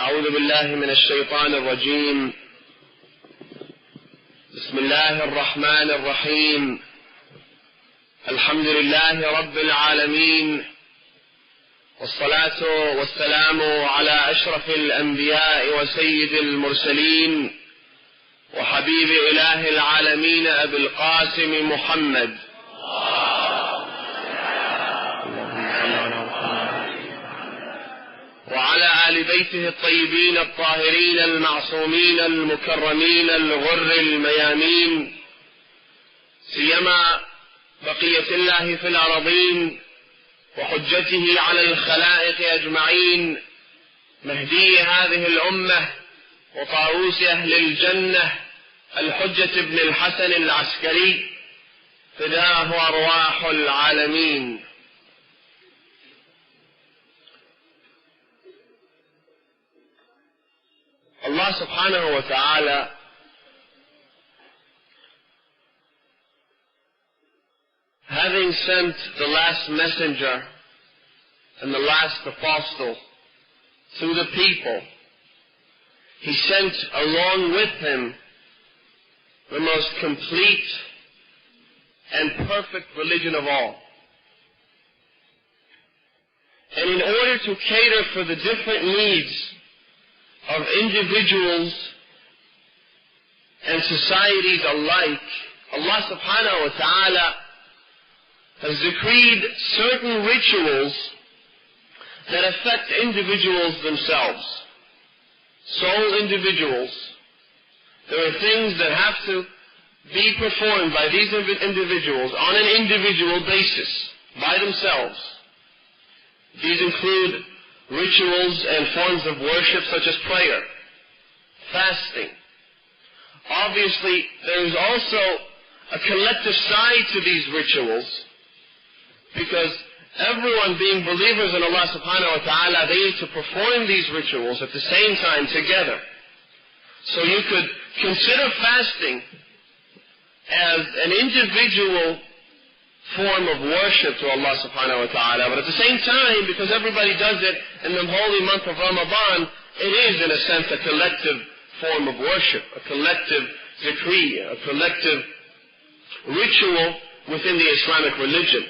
أعوذ بالله من الشيطان الرجيم. بسم الله الرحمن الرحيم. الحمد لله رب العالمين، والصلاة والسلام على أشرف الأنبياء وسيد المرسلين وحبيب إله العالمين أبي القاسم محمد وعلى آل بيته الطيبين الطاهرين المعصومين المكرمين الغر الميامين، سيما بقية الله في الأراضين وحجته على الخلائق أجمعين، مهدي هذه الأمة وطاووس أهل الجنة الحجة بن الحسن العسكري، فداه أرواح العالمين. Allah subhanahu wa ta'ala having sent the last messenger and the last apostle to the people, He sent along with him the most complete and perfect religion of all. And in order to cater for the different needs of individuals and societies alike, Allah subhanahu wa ta'ala has decreed certain rituals that affect individuals themselves, sole individuals. There are things that have to be performed by these individuals on an individual basis, by themselves. These include rituals and forms of worship such as prayer, fasting. Obviously, there is also a collective side to these rituals, because everyone being believers in Allah subhanahu wa ta'ala, they need to perform these rituals at the same time together. So you could consider fasting as an individual form of worship to Allah subhanahu wa ta'ala, but at the same time, because everybody does it in the holy month of Ramadan, it is in a sense a collective form of worship, a collective decree, a collective ritual within the Islamic religion.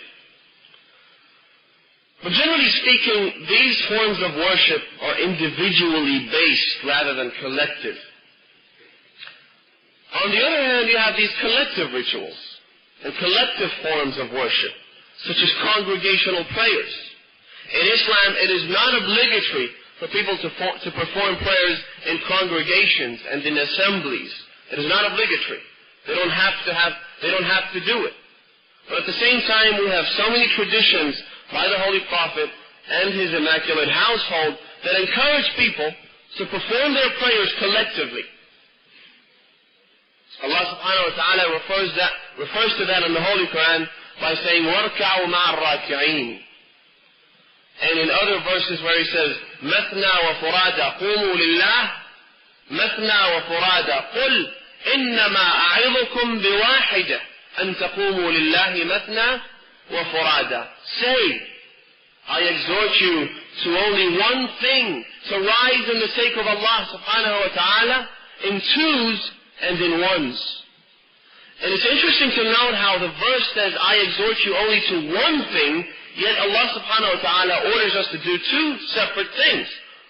But generally speaking, these forms of worship are individually based rather than collective. On the other hand, you have these collective rituals and collective forms of worship, such as congregational prayers. In Islam, it is not obligatory for people to perform prayers in congregations and in assemblies. It is not obligatory. They don't have to do it. But at the same time, we have so many traditions by the Holy Prophet and his immaculate household that encourage people to perform their prayers collectively. Allah subhanahu wa ta'ala refers to that in the Holy Quran by saying, وَارْكَعُوا مَعَ الرَّاكِعِينَ. And in other verses where He says, مَثْنَا وَفُرَادَ قُومُوا لِلَّهِ مَثْنَا وَفُرَادَ قُلْ إِنَّمَا أَعِظُكُمْ بِوَاحِدَةٍ أَن تَقُومُوا لِلَّهِ مَثْنَا وَفُرَادَ. Say, I exhort you to only one thing, to rise in the sake of Allah subhanahu wa ta'ala in twos and in ones. And it's interesting to note how the verse says, I exhort you only to one thing, yet Allah subhanahu wa ta'ala orders us to do two separate things.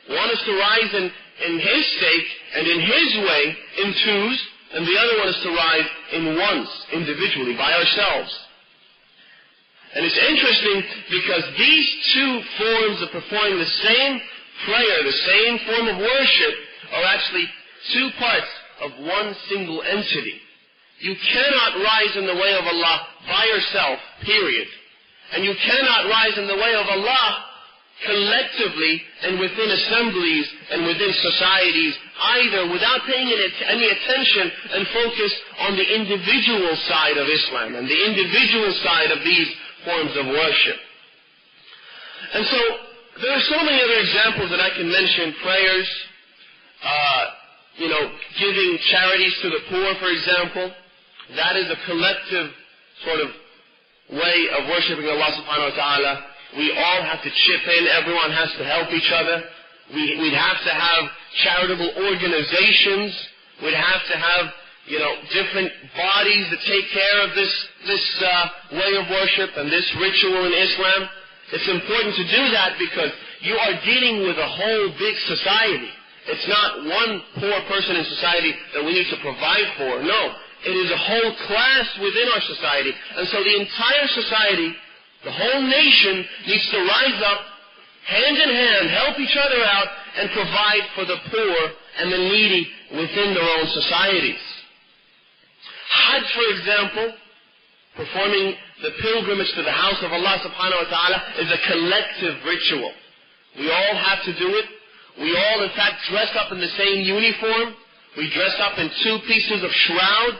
One is to rise in His sake and in His way in twos, and the other one is to rise in ones, individually, by ourselves. And it's interesting because these two forms of performing the same prayer, the same form of worship, are actually two parts of one single entity. You cannot rise in the way of Allah by yourself, period. And you cannot rise in the way of Allah collectively and within assemblies and within societies either, without paying any attention and focus on the individual side of Islam and the individual side of these forms of worship. And so there are so many other examples that I can mention. Prayers, giving charities to the poor, for example. That is a collective sort of way of worshiping Allah subhanahu wa ta'ala. We all have to chip in. Everyone has to help each other. we'd have to have charitable organizations. We'd have to have, different bodies that take care of this way of worship and this ritual in Islam. It's important to do that because you are dealing with a whole big society. It's not one poor person in society that we need to provide for. No, it is a whole class within our society. And so the entire society, the whole nation, needs to rise up, hand in hand, help each other out, and provide for the poor and the needy within their own societies. Hajj, for example, performing the pilgrimage to the house of Allah subhanahu wa ta'ala, is a collective ritual. We all have to do it. We all, in fact, dress up in the same uniform. We dress up in 2 pieces of shroud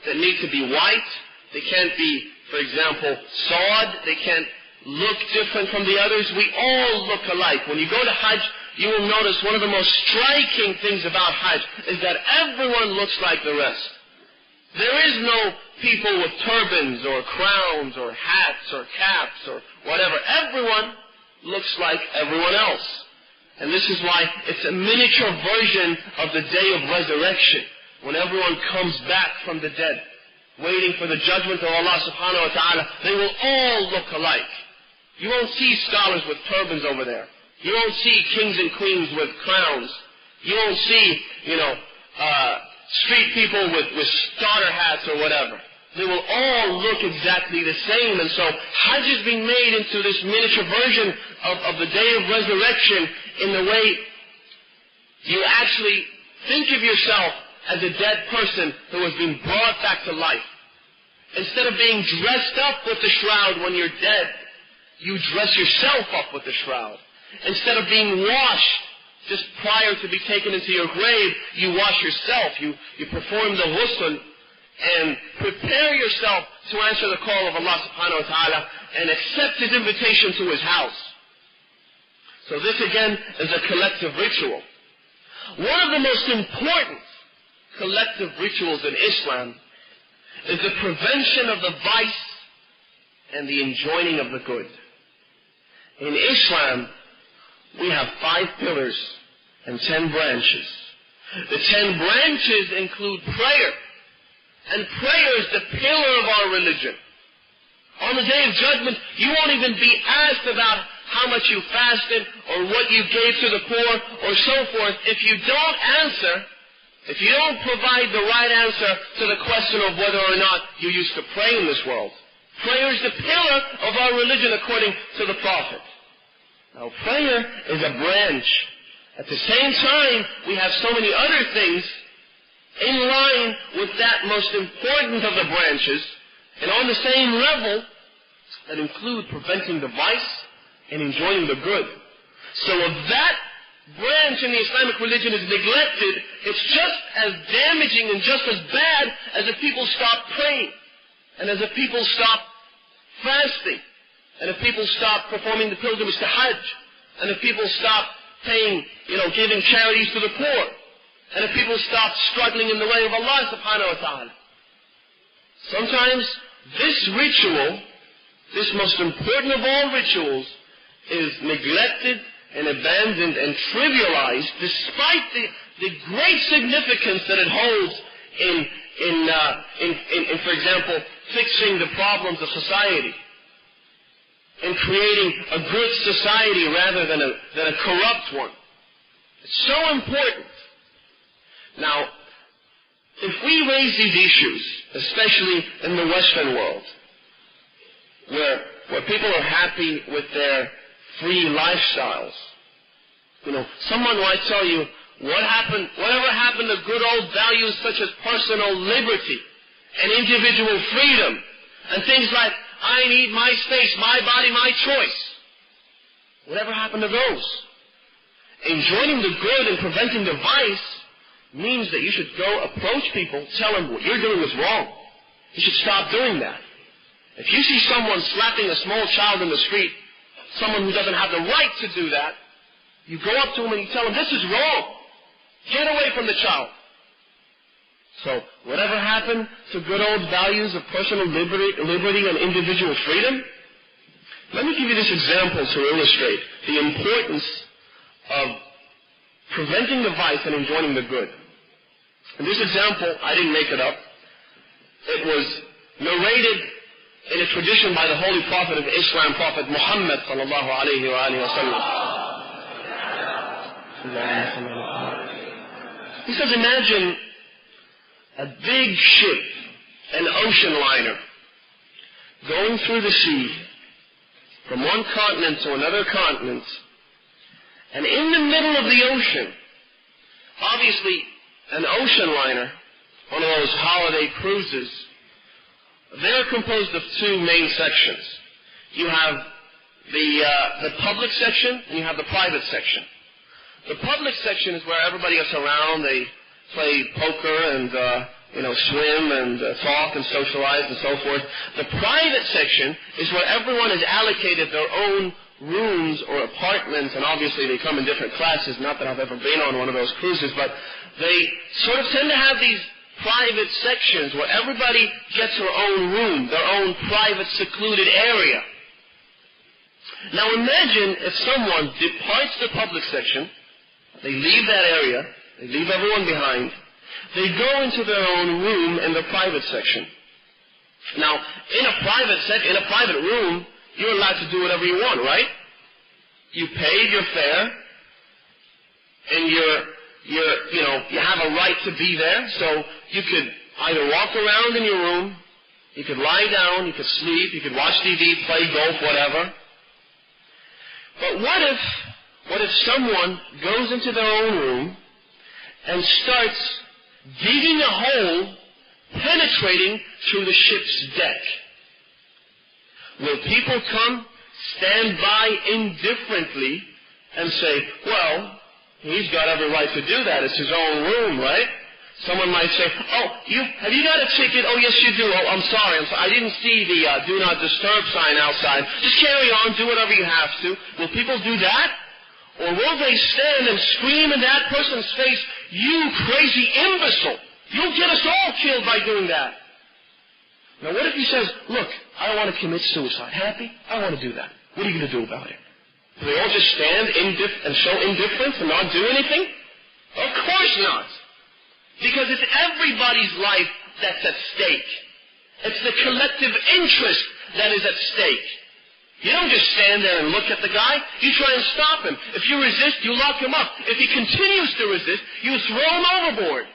that need to be white. They can't be, for example, sawed. They can't look different from the others. We all look alike. When you go to Hajj, you will notice one of the most striking things about Hajj is that everyone looks like the rest. There is no people with turbans or crowns or hats or caps or whatever. Everyone looks like everyone else. And this is why it's a miniature version of the day of resurrection, when everyone comes back from the dead, waiting for the judgment of Allah subhanahu wa ta'ala. They will all look alike. You won't see scholars with turbans over there. You won't see kings and queens with crowns. You won't see, street people with starter hats or whatever. They will all look exactly the same. And so Hajj is being made into this miniature version of the day of resurrection in the way you actually think of yourself as a dead person who has been brought back to life. Instead of being dressed up with the shroud when you're dead, you dress yourself up with the shroud. Instead of being washed just prior to be taken into your grave, you wash yourself. You perform the ghusl and prepare yourself to answer the call of Allah subhanahu wa ta'ala and accept His invitation to His house. So this again is a collective ritual. One of the most important collective rituals in Islam is the prevention of the vice and the enjoining of the good. In Islam, we have 5 pillars and 10 branches. The 10 branches include prayer. And prayer is the pillar of our religion. On the Day of Judgment, you won't even be asked about how much you fasted or what you gave to the poor or so forth. If you don't answer, if you don't provide the right answer to the question of whether or not you used to pray in this world. Prayer is the pillar of our religion according to the Prophet. Now prayer is a branch. At the same time, we have so many other things in line with that most important of the branches, and on the same level, that include preventing the vice and enjoying the good. So if that branch in the Islamic religion is neglected, it's just as damaging and just as bad as if people stop praying, and as if people stop fasting, and if people stop performing the pilgrimage to Hajj, and if people stop paying, giving charities to the poor, and if people stop struggling in the way of Allah subhanahu wa ta'ala. Sometimes this ritual, this most important of all rituals, is neglected and abandoned and trivialized despite the great significance that it holds in, for example, fixing the problems of society, in creating a good society rather than a corrupt one. It's so important. Now, if we raise these issues, especially in the Western world, where people are happy with their free lifestyles, someone might tell you, whatever happened to good old values such as personal liberty and individual freedom, and things like, I need my space, my body, my choice. Whatever happened to those? Enjoining the good and preventing the vice means that you should go approach people, tell them what you're doing is wrong. You should stop doing that. If you see someone slapping a small child in the street, someone who doesn't have the right to do that, you go up to him and you tell him, this is wrong. Get away from the child. So, whatever happened to good old values of personal liberty and individual freedom? Let me give you this example to illustrate the importance of preventing the vice and enjoining the good. In this example, I didn't make it up. It was narrated in a tradition by the Holy Prophet of Islam, Prophet Muhammad sallallahu alayhi wa sallam. He says, imagine a big ship, an ocean liner, going through the sea from one continent to another continent, and in the middle of the ocean, obviously an ocean liner, one of those holiday cruises, they're composed of two main sections. You have the public section and you have the private section. The public section is where everybody gets around, they play poker and swim and talk and socialize and so forth. The private section is where everyone is allocated their own rooms or apartments, and obviously they come in different classes. Not that I've ever been on one of those cruises, but they sort of tend to have these private sections where everybody gets their own room, their own private secluded area. Now imagine if someone departs the public section, they leave that area, they leave everyone behind, they go into their own room in the private section. Now, in a private room, you're allowed to do whatever you want, right? You paid your fare, and you have a right to be there, so you could either walk around in your room, you could lie down, you could sleep, you could watch TV, play golf, whatever. But what if someone goes into their own room and starts digging a hole, penetrating through the ship's deck? Will people come, stand by indifferently, and say, well, he's got every right to do that. It's his own room, right? Someone might say, oh, have you got a ticket? Oh, yes, you do. Oh, I'm sorry. I didn't see the do not disturb sign outside. Just carry on. Do whatever you have to. Will people do that? Or will they stand and scream in that person's face, you crazy imbecile. You'll get us all killed by doing that. Now, what if he says, look, I don't want to commit suicide. Happy? I want to do that. What are you going to do about it? Do they all just stand and show indifference and not do anything? Of course not. Because it's everybody's life that's at stake. It's the collective interest that is at stake. You don't just stand there and look at the guy. You try and stop him. If you resist, you lock him up. If he continues to resist, you throw him overboard.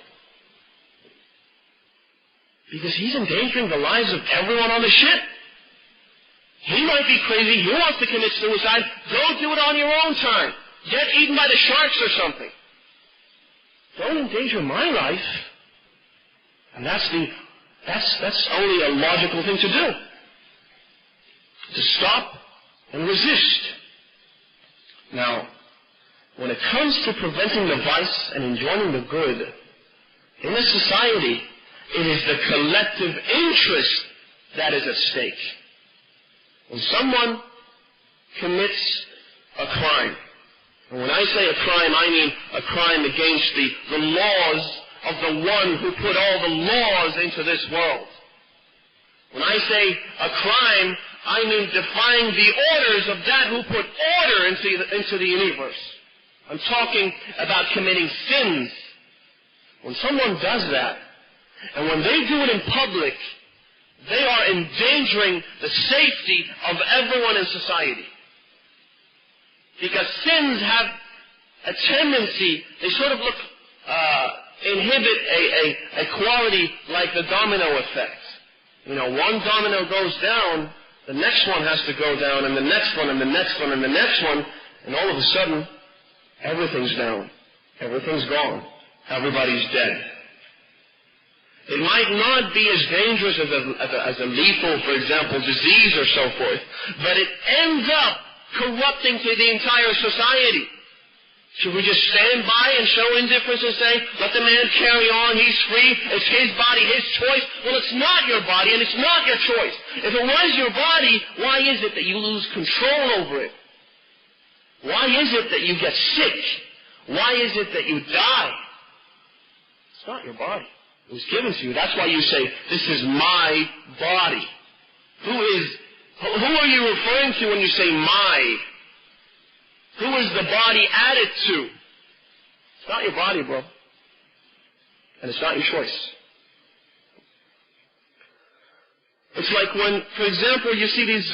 Because he's endangering the lives of everyone on the ship. He might be crazy. He wants to commit suicide. Go do it on your own time. Get eaten by the sharks or something. Don't endanger my life. And that's only a logical thing to do. To stop and resist. Now, when it comes to preventing the vice and enjoining the good, in a society, it is the collective interest that is at stake. When someone commits a crime, and when I say a crime, I mean a crime against the laws of the one who put all the laws into this world. When I say a crime, I mean defying the orders of that who put order into the universe. I'm talking about committing sins. When someone does that, and when they do it in public, they are endangering the safety of everyone in society. Because sins have a tendency, they sort of inhibit a quality like the domino effect. One domino goes down, the next one has to go down, and the next one, and the next one, and the next one, and all of a sudden, everything's down. Everything's gone. Everybody's dead. It might not be as dangerous as a lethal, for example, disease or so forth, but it ends up corrupting to the entire society. Should we just stand by and show indifference and say, let the man carry on, he's free, it's his body, his choice? Well, it's not your body and it's not your choice. If it was your body, why is it that you lose control over it? Why is it that you get sick? Why is it that you die? It's not your body. It was given to you. That's why you say, this is my body. Who are you referring to when you say my? Who is the body added to? It's not your body, bro. And it's not your choice. It's like when, for example, you see these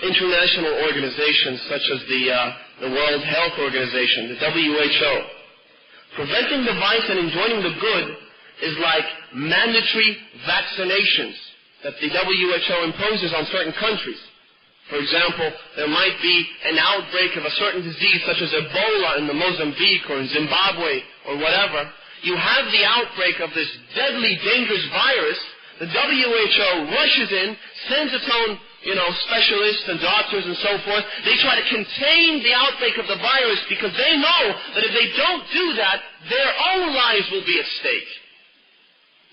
international organizations such as the World Health Organization, the WHO. Preventing the vice and enjoining the good is like mandatory vaccinations that the WHO imposes on certain countries. For example, there might be an outbreak of a certain disease such as Ebola in the Mozambique or in Zimbabwe or whatever. You have the outbreak of this deadly, dangerous virus. The WHO rushes in, sends its own, specialists and doctors and so forth. They try to contain the outbreak of the virus because they know that if they don't do that, their own lives will be at stake.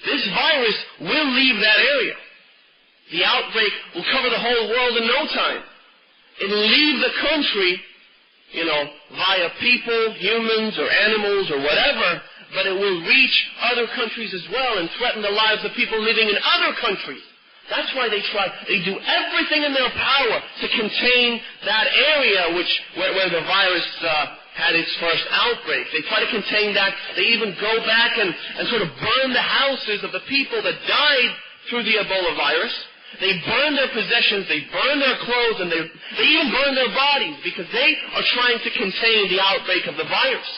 This virus will leave that area. The outbreak will cover the whole world in no time. It will leave the country, via people, humans or animals or whatever, but it will reach other countries as well and threaten the lives of people living in other countries. That's why they do everything in their power to contain that area where the virus had its first outbreak. They try to contain that. They even go back and sort of burn the houses of the people that died through the Ebola virus. They burn their possessions, they burn their clothes, and they even burn their bodies because they are trying to contain the outbreak of the virus.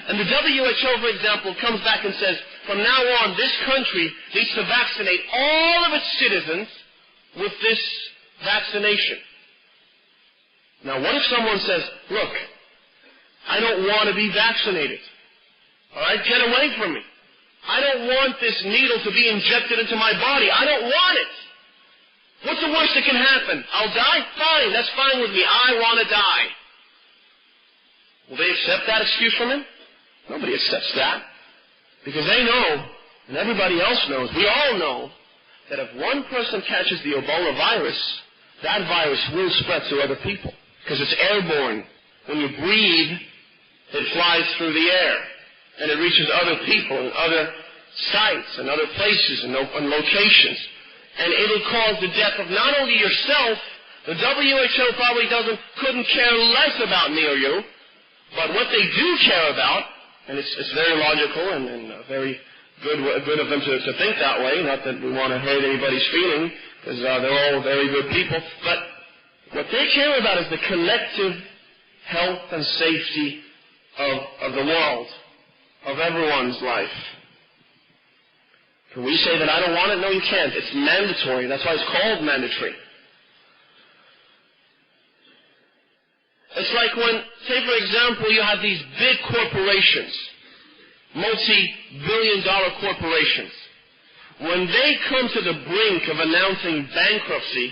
And the WHO, for example, comes back and says, from now on, this country needs to vaccinate all of its citizens with this vaccination. Now, what if someone says, look, I don't want to be vaccinated. All right, get away from me. I don't want this needle to be injected into my body. I don't want it. What's the worst that can happen? I'll die? Fine, that's fine with me. I want to die. Will they accept that excuse from him? Nobody accepts that. Because they know, and everybody else knows, we all know, that if one person catches the Ebola virus, that virus will spread to other people. Because it's airborne. When you breathe, it flies through the air. And it reaches other people and other sites and other places and locations. And it'll cause the death of not only yourself, the WHO probably couldn't care less about me or you, but what they do care about, and it's very logical and very good of them to think that way, not that we want to hurt anybody's feeling, because they're all very good people, but what they care about is the collective health and safety of the world, of everyone's life. Can we say that I don't want it? No, you can't. It's mandatory. That's why it's called mandatory. It's like when, say for example, you have these big corporations, multi-billion-dollar corporations. When they come to the brink of announcing bankruptcy,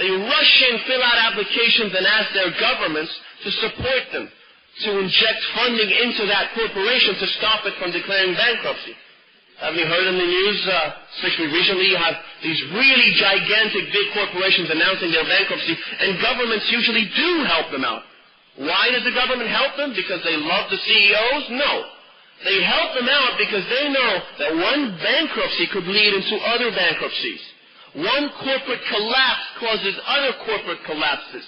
they rush in, fill out applications, and ask their governments to support them, to inject funding into that corporation to stop it from declaring bankruptcy. Haven't you heard in the news, especially recently, you have these really gigantic big corporations announcing their bankruptcy, and governments usually do help them out. Why does the government help them? Because they love the CEOs? No. They help them out because they know that one bankruptcy could lead into other bankruptcies. One corporate collapse causes other corporate collapses.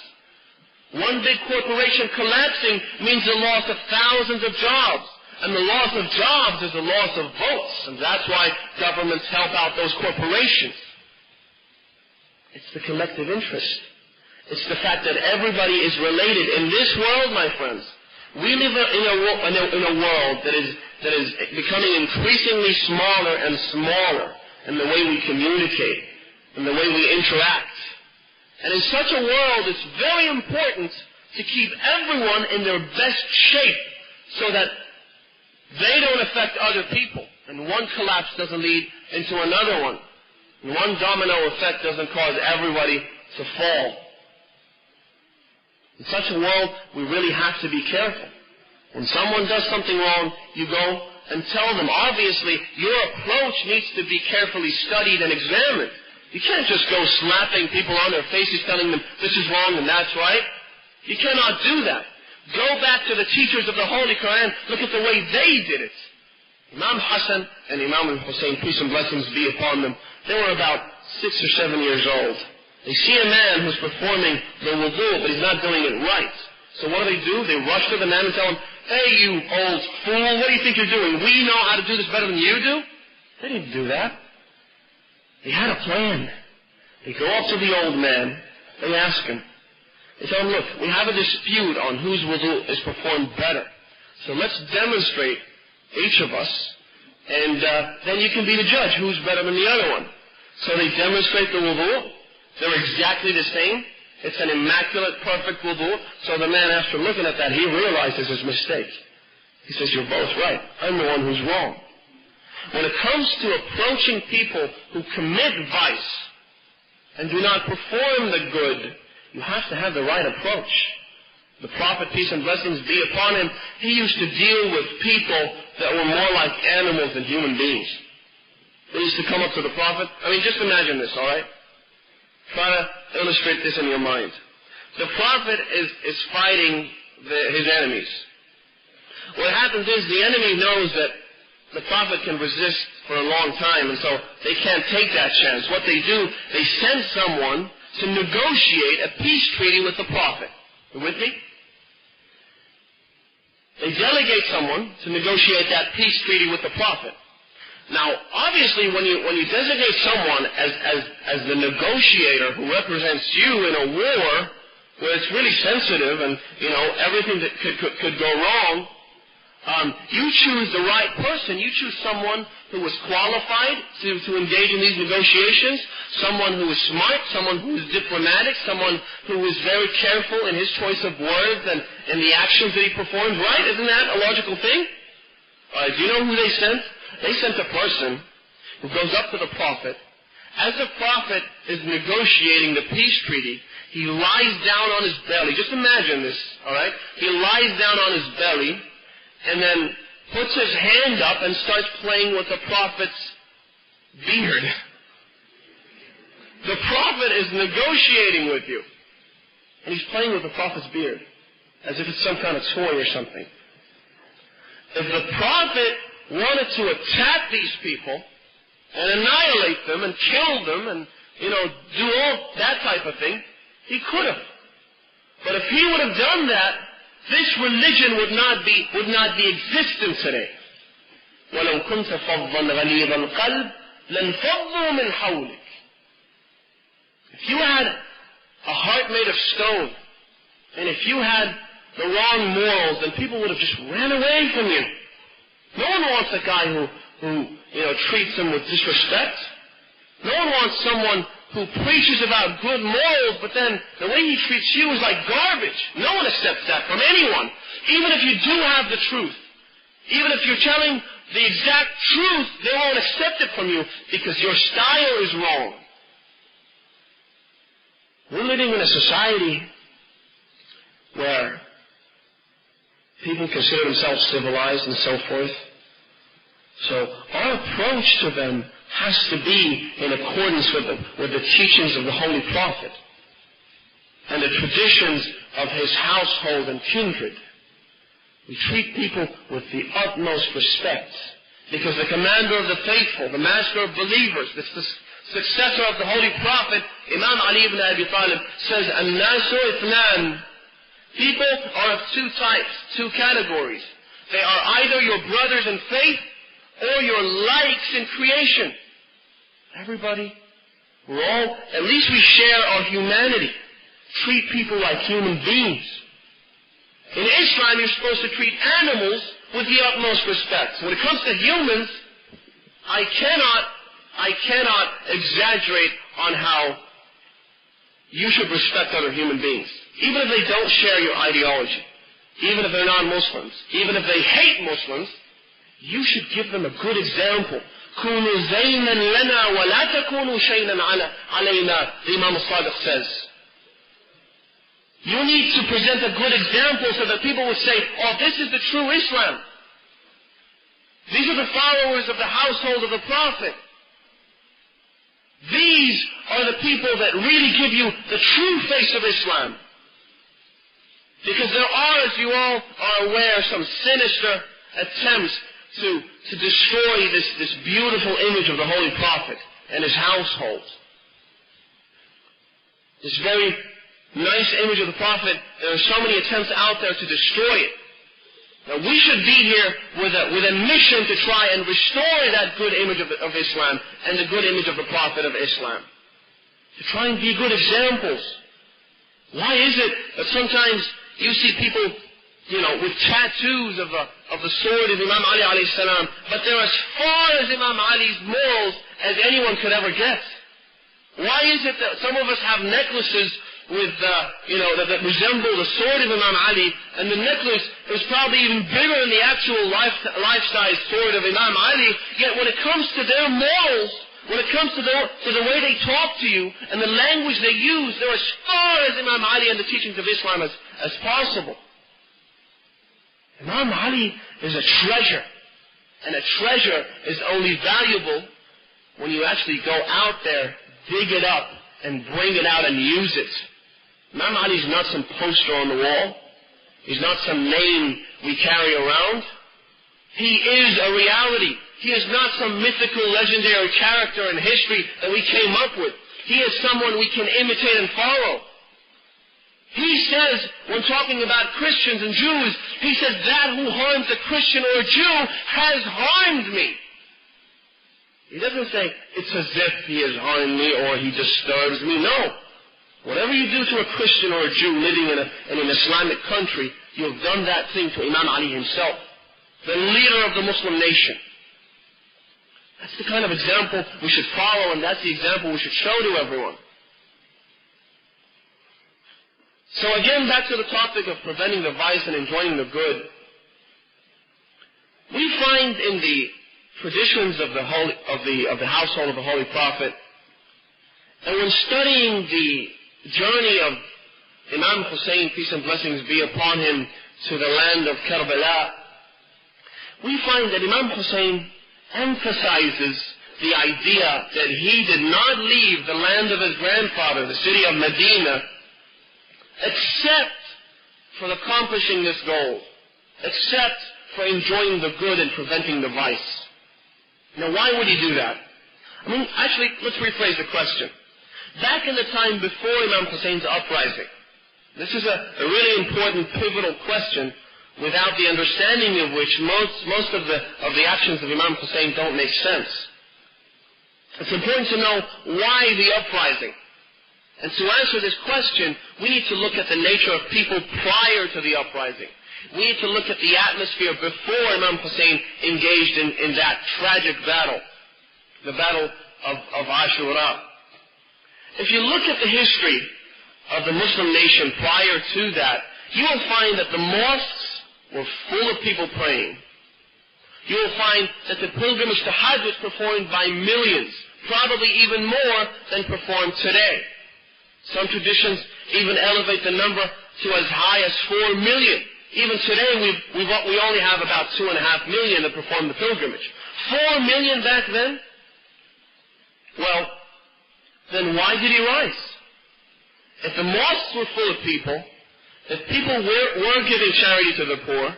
One big corporation collapsing means the loss of thousands of jobs. And the loss of jobs is the loss of votes. And that's why governments help out those corporations. It's the collective interest. It's the fact that everybody is related. In this world, my friends, we live in a world that is becoming increasingly smaller and smaller in the way we communicate, in the way we interact. And in such a world, it's very important to keep everyone in their best shape so that they don't affect other people. And one collapse doesn't lead into another one. And one domino effect doesn't cause everybody to fall. In such a world, we really have to be careful. When someone does something wrong, you go and tell them. Obviously, your approach needs to be carefully studied and examined. You can't just go slapping people on their faces, telling them this is wrong and that's right. You cannot do that. Go back to the teachers of the Holy Quran. Look at the way they did it. Imam Hassan and Imam Hussein, peace and blessings be upon them, they were about 6 or 7 years old. They see a man who's performing the wudu, but he's not doing it right. So what do? They rush to the man and tell him, hey, you old fool, what do you think you're doing? We know how to do this better than you do? They didn't do that. They had a plan. They go up to the old man. They ask him. They tell him, look, we have a dispute on whose wudu is performed better. So let's demonstrate, each of us, and then you can be the judge, who's better than the other one. So they demonstrate the wudu. They're exactly the same. It's an immaculate, perfect wudu. So the man, after looking at that, he realizes his mistake. He says, you're both right. I'm the one who's wrong. When it comes to approaching people who commit vice and do not perform the good, you have to have the right approach. The Prophet, peace and blessings be upon him, he used to deal with people that were more like animals than human beings. They used to come up to the Prophet. I mean, just imagine this, all right? Try to illustrate this in your mind. The Prophet is fighting his enemies. What happens is the enemy knows that the Prophet can resist for a long time, and so they can't take that chance. What they do, they send someone to negotiate a peace treaty with the Prophet. You with me? They delegate someone to negotiate that peace treaty with the Prophet. Now, obviously, when you designate someone as the negotiator who represents you in a war where it's really sensitive and, everything that could go wrong, you choose the right person. You choose someone who is qualified to engage in these negotiations, someone who is smart, someone who is diplomatic, someone who is very careful in his choice of words and the actions that he performs, right? Isn't that a logical thing? Do you know who they sent? They sent a person who goes up to the Prophet. As the Prophet is negotiating the peace treaty, he lies down on his belly. Just imagine this, all right? He lies down on his belly and then puts his hand up and starts playing with the Prophet's beard. The Prophet is negotiating with you. And he's playing with the Prophet's beard, as if it's some kind of toy or something. If the Prophet wanted to attack these people and annihilate them and kill them and, do all that type of thing, he could have. But if he would have done that, this religion would not be existent today. وَلَوْ كُنْتَ فَضًّا غَلِيظَ الْقَلْبِ لَانْفَضُّوا مِنْ حَوْلِكَ. If you had a heart made of stone, and if you had the wrong morals, then people would have just ran away from you. No one wants a guy who treats them with disrespect. No one wants someone who preaches about good morals, but then the way he treats you is like garbage. No one accepts that from anyone. Even if you do have the truth, even if you're telling the exact truth, they won't accept it from you because your style is wrong. We're living in a society where people consider themselves civilized and so forth. So our approach to them has to be in accordance with the teachings of the Holy Prophet and the traditions of his household and kindred. We treat people with the utmost respect because the commander of the faithful, the master of believers, the successor of the Holy Prophet, Imam Ali ibn Abi Talib, says, "An-nasu ithnan." People are of two types, two categories. They are either your brothers in faith or your likes in creation. Everybody, at least we share our humanity. Treat people like human beings. In Islam, you're supposed to treat animals with the utmost respect. When it comes to humans, I cannot exaggerate on how you should respect other human beings. Even if they don't share your ideology, even if they're non-Muslims, even if they hate Muslims, you should give them a good example. كُونُوا زَيْنًا لَنَا وَلَا تَكُونُوا شَيْنًا عَلَيْنَا, the Imam al-Sadiq says. You need to present a good example so that people will say, oh, this is the true Islam. These are the followers of the household of the Prophet. These are the people that really give you the true face of Islam. Because there are, as you all are aware, some sinister attempts to destroy this beautiful image of the Holy Prophet and his household. This very nice image of the Prophet, there are so many attempts out there to destroy it. Now we should be here with a mission to try and restore that good image of Islam and the good image of the Prophet of Islam. To try and be good examples. Why is it that sometimes you see people, with tattoos of the sword of Imam Ali alayhi salam, but they're as far as Imam Ali's morals as anyone could ever get? Why is it that some of us have necklaces with, that resemble the sword of Imam Ali, and the necklace is probably even bigger than the actual life-size sword of Imam Ali, yet when it comes to their morals, when it comes to the way they talk to you, and the language they use, they're as far as Imam Ali and the teachings of Islam as possible. Imam Ali is a treasure, and a treasure is only valuable when you actually go out there, dig it up, and bring it out and use it. Imam Ali is not some poster on the wall. He's not some name we carry around. He is a reality. He is not some mythical, legendary character in history that we came up with. He is someone we can imitate and follow. He says, when talking about Christians and Jews, he says, that who harms a Christian or a Jew has harmed me. He doesn't say, it's as if he has harmed me or he disturbs me. No. Whatever you do to a Christian or a Jew living in an Islamic country, you have done that thing to Imam Ali himself, the leader of the Muslim nation. That's the kind of example we should follow, and that's the example we should show to everyone. So again, back to the topic of preventing the vice and enjoining the good. We find in the traditions of the household of the Holy Prophet, and when studying the journey of Imam Hussein, peace and blessings be upon him, to the land of Karbala, we find that Imam Hussein emphasizes the idea that he did not leave the land of his grandfather, the city of Medina, except for accomplishing this goal, except for enjoying the good and preventing the vice. Now why would he do that? Actually, let's rephrase the question. Back in the time before Imam Hussein's uprising, this is a really important, pivotal question, without the understanding of which most of the actions of Imam Hussein don't make sense. It's important to know why the uprising. And to answer this question, we need to look at the nature of people prior to the uprising. We need to look at the atmosphere before Imam Hussein engaged in that tragic battle, the battle of Ashura. If you look at the history of the Muslim nation prior to that, you will find that the mosques were full of people praying. You will find that the pilgrimage to Hajj was performed by millions, probably even more than performed today. Some traditions even elevate the number to as high as 4 million. Even today we only have about 2.5 million that perform the pilgrimage. 4 million back then? Well, then why did he rise? If the mosques were full of people, if people were giving charity to the poor,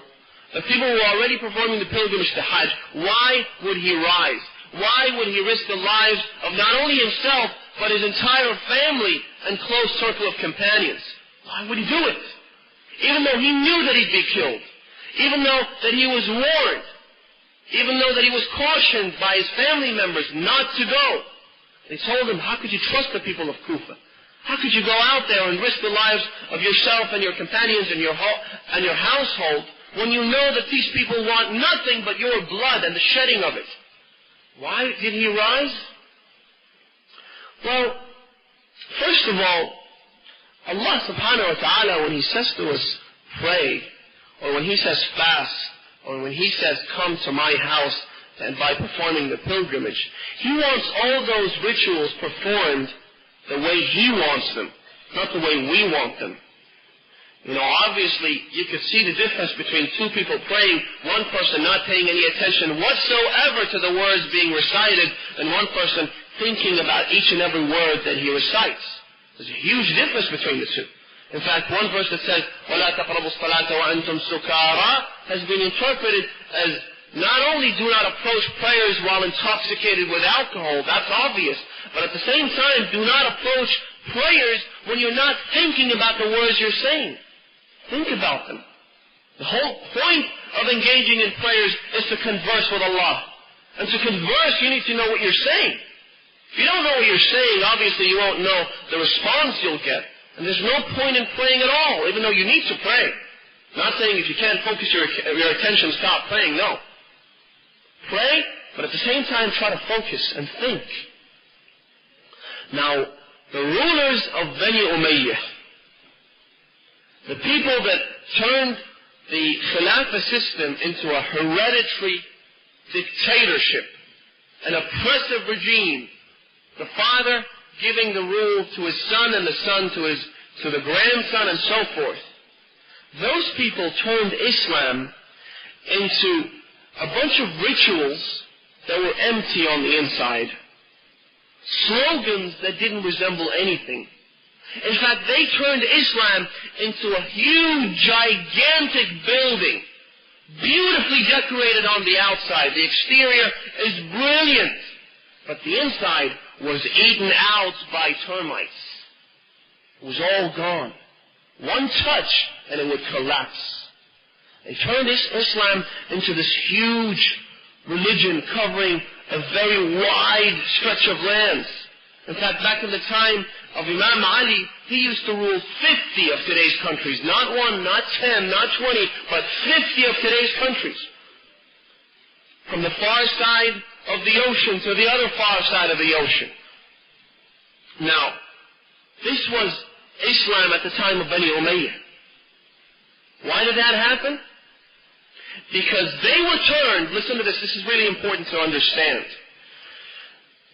if people were already performing the pilgrimage to Hajj, why would he rise? Why would he risk the lives of not only himself, but his entire family and close circle of companions? Why would he do it? Even though he knew that he'd be killed, even though that he was warned, even though that he was cautioned by his family members not to go. They told him, how could you trust the people of Kufa? How could you go out there and risk the lives of yourself and your companions and your household when you know that these people want nothing but your blood and the shedding of it? Why did he rise? Well, first of all, Allah subhanahu wa ta'ala, when He says to us, pray, or when He says fast, or when He says come to my house and by performing the pilgrimage, He wants all those rituals performed the way He wants them, not the way we want them. Obviously, you could see the difference between two people praying, one person not paying any attention whatsoever to the words being recited, and one person thinking about each and every word that he recites. There's a huge difference between the two. In fact, one verse that says, وَلَا تَقْرَبُوا الصَّلَاةَ وَأَنْتُمْ سُكَارَى, has been interpreted as not only do not approach prayers while intoxicated with alcohol, that's obvious, but at the same time, do not approach prayers when you're not thinking about the words you're saying. Think about them. The whole point of engaging in prayers is to converse with Allah. And to converse, you need to know what you're saying. If you don't know what you're saying, obviously you won't know the response you'll get. And there's no point in praying at all, even though you need to pray. I'm not saying if you can't focus your attention, stop praying. No. Pray, but at the same time try to focus and think. Now, the rulers of Bani Umayyah, the people that turned the Khilafah system into a hereditary dictatorship, an oppressive regime, the father giving the rule to his son and the son to the grandson and so forth. Those people turned Islam into a bunch of rituals that were empty on the inside. Slogans that didn't resemble anything. In fact, they turned Islam into a huge, gigantic building, beautifully decorated on the outside. The exterior is brilliant, but the inside was eaten out by termites. It was all gone. One touch and it would collapse. They turned Islam into this huge religion covering a very wide stretch of lands. In fact, back in the time of Imam Ali, he used to rule 50 of today's countries. Not 1, not 10, not 20, but 50 of today's countries. From the far side of the ocean to the other far side of the ocean. Now, this was Islam at the time of Bani Umayyah. Why did that happen? Because they were turned, listen to this is really important to understand.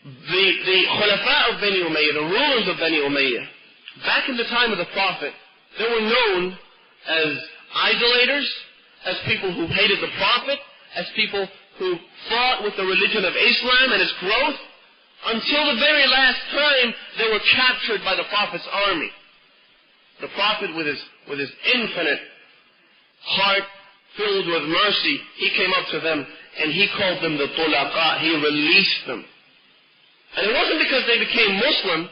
The Khulafa of Bani Umayyah, the rulers of Bani Umayyah, back in the time of the Prophet, they were known as idolaters, as people who hated the Prophet, as people who fought with the religion of Islam and its growth, until the very last time they were captured by the Prophet's army. The Prophet, with his infinite heart filled with mercy, he came up to them and he called them the tulaqa. He released them. And it wasn't because they became Muslim.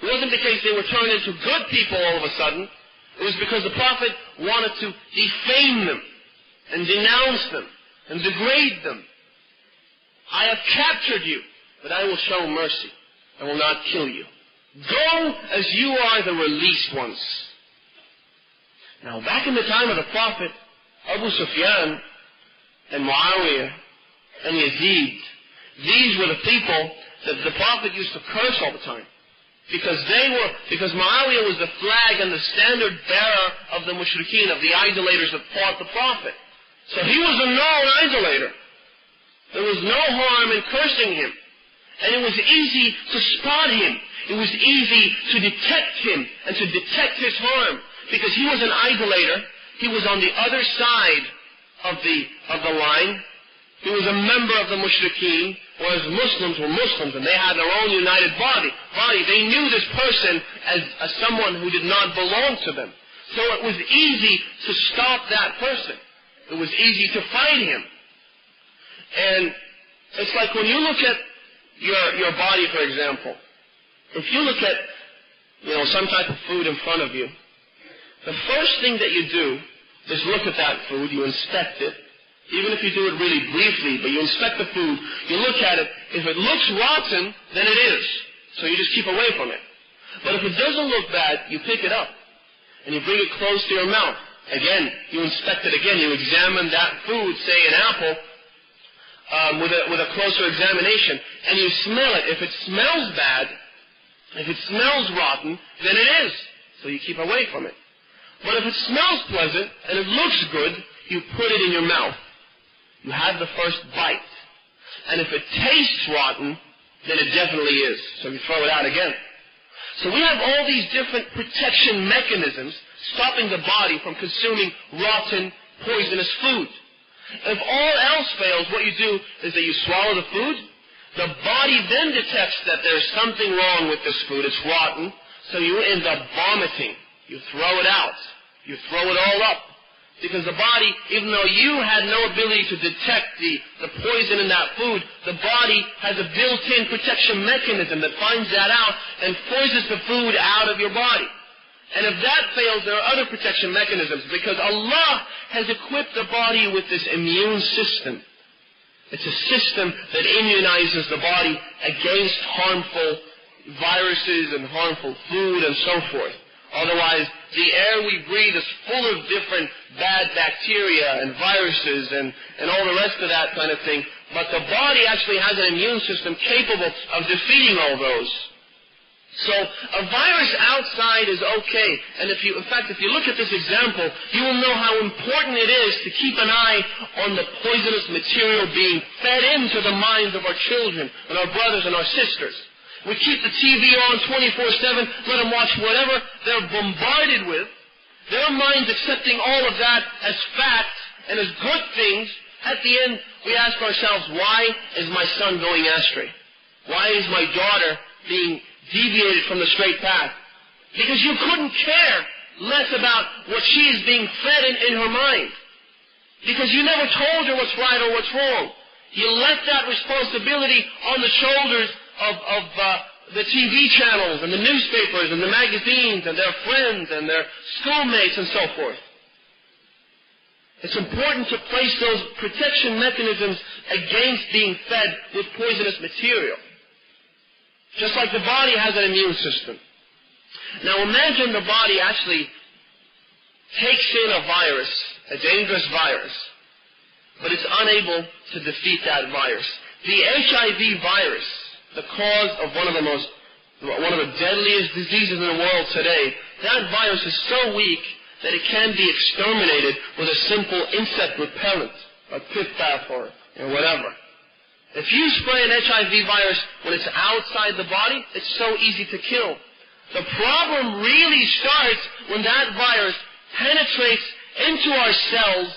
It wasn't because they were turned into good people all of a sudden. It was because the Prophet wanted to defame them and denounce them and degrade them. I have captured you, but I will show mercy. I will not kill you. Go as you are the released ones. Now, back in the time of the Prophet, Abu Sufyan and Muawiyah and Yazid, these were the people that the Prophet used to curse all the time. Because Muawiyah was the flag and the standard bearer of the mushrikeen, of the idolaters that fought the Prophet. So he was a known idolater. There was no harm in cursing him. And it was easy to spot him. It was easy to detect him and to detect his harm. Because he was an idolater. He was on the other side of the line. He was a member of the mushrikeen, whereas Muslims were Muslims and they had their own united body. They knew this person as someone who did not belong to them. So it was easy to stop that person. It was easy to fight him. And it's like when you look at your body, for example. If you look at, some type of food in front of you, the first thing that you do is look at that food, you inspect it. Even if you do it really briefly, but you inspect the food, you look at it. If it looks rotten, then it is. So you just keep away from it. But if it doesn't look bad, you pick it up. And you bring it close to your mouth. Again, you inspect it again. You examine that food, say an apple, with a closer examination. And you smell it. If it smells bad, if it smells rotten, then it is. So you keep away from it. But if it smells pleasant and it looks good, you put it in your mouth. You have the first bite. And if it tastes rotten, then it definitely is. So you throw it out again. So we have all these different protection mechanisms stopping the body from consuming rotten, poisonous food. If all else fails, what you do is that you swallow the food. The body then detects that there's something wrong with this food. It's rotten. So you end up vomiting. You throw it out. You throw it all up. Because the body, even though you had no ability to detect the poison in that food, the body has a built-in protection mechanism that finds that out and forces the food out of your body. And if that fails, there are other protection mechanisms, because Allah has equipped the body with this immune system. It's a system that immunizes the body against harmful viruses and harmful food and so forth. Otherwise, the air we breathe is full of different bad bacteria and viruses and all the rest of that kind of thing. But the body actually has an immune system capable of defeating all those. So a virus outside is okay. And in fact, if you look at this example, you will know how important it is to keep an eye on the poisonous material being fed into the minds of our children and our brothers and our sisters. We keep the TV on 24/7, let them watch whatever they're bombarded with. Their minds accepting all of that as facts and as good things. At the end, we ask ourselves, why is my son going astray? Why is my daughter being deviated from the straight path? Because you couldn't care less about what she is being fed in her mind. Because you never told her what's right or what's wrong. You let that responsibility on the shoulders of the TV channels and the newspapers and the magazines and their friends and their schoolmates and so forth. It's important to place those protection mechanisms against being fed with poisonous material. Just like the body has an immune system. Now imagine the body actually takes in a virus, a dangerous virus, but it's unable to defeat that virus. The HIV virus, the cause of one of the deadliest diseases in the world today, that virus is so weak that it can be exterminated with a simple insect repellent, like pit bath or whatever. If you spray an HIV virus when it's outside the body, it's so easy to kill. The problem really starts when that virus penetrates into our cells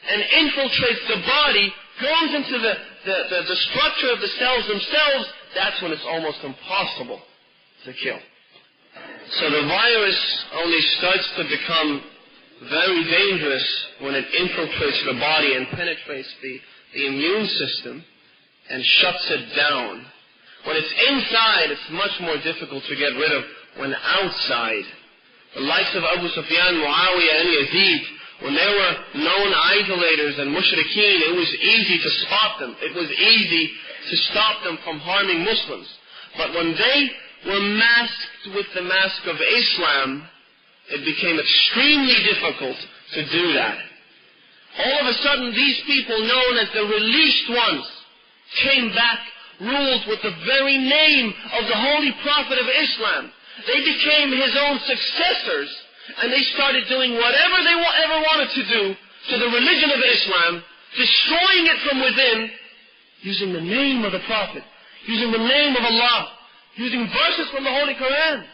and infiltrates the body, goes into the structure of the cells themselves. That's when it's almost impossible to kill. So the virus only starts to become very dangerous when it infiltrates the body and penetrates the immune system and shuts it down. When it's inside, it's much more difficult to get rid of when outside. The likes of Abu Sufyan, Muawiyah, and Yazid, when they were known idolaters and mushrikeen, it was easy to spot them. It was easy to stop them from harming Muslims. But when they were masked with the mask of Islam, it became extremely difficult to do that. All of a sudden, these people known as the released ones came back, ruled with the very name of the Holy Prophet of Islam. They became his own successors, and they started doing whatever they ever wanted to do to the religion of Islam, destroying it from within, using the name of the Prophet, using the name of Allah, using verses from the Holy Quran.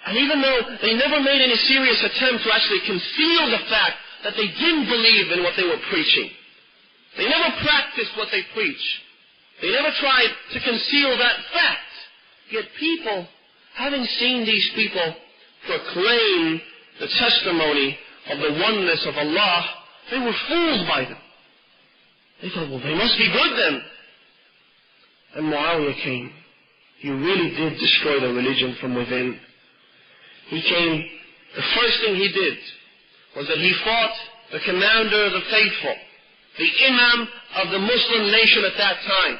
And even though they never made any serious attempt to actually conceal the fact that they didn't believe in what they were preaching, they never practiced what they preach. They never tried to conceal that fact. Yet people, having seen these people proclaim the testimony of the oneness of Allah, they were fooled by them. They thought, well, they must be good then. And Muawiyah came. He really did destroy the religion from within. He came, the first thing he did was that he fought the commander of the faithful, the imam of the Muslim nation at that time.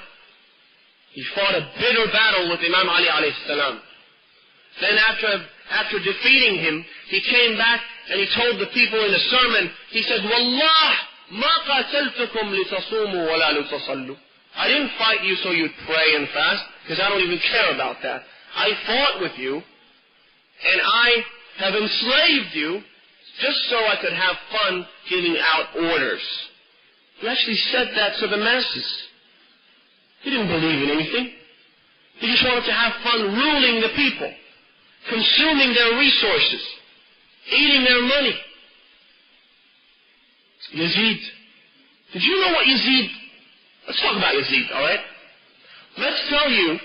He fought a bitter battle with Imam Ali alayhi salam. Then after defeating him, he came back and he told the people in a sermon, he said, Wallah, ma qataltukum litasumu wa la litasallu. I didn't fight you so you'd pray and fast, because I don't even care about that. I fought with you, and I have enslaved you just so I could have fun giving out orders. He actually said that to the masses. He didn't believe in anything. He just wanted to have fun ruling the people, consuming their resources, eating their money. Yazid. Did you know what Yazid... Let's talk about Yazid, all right? Let's tell you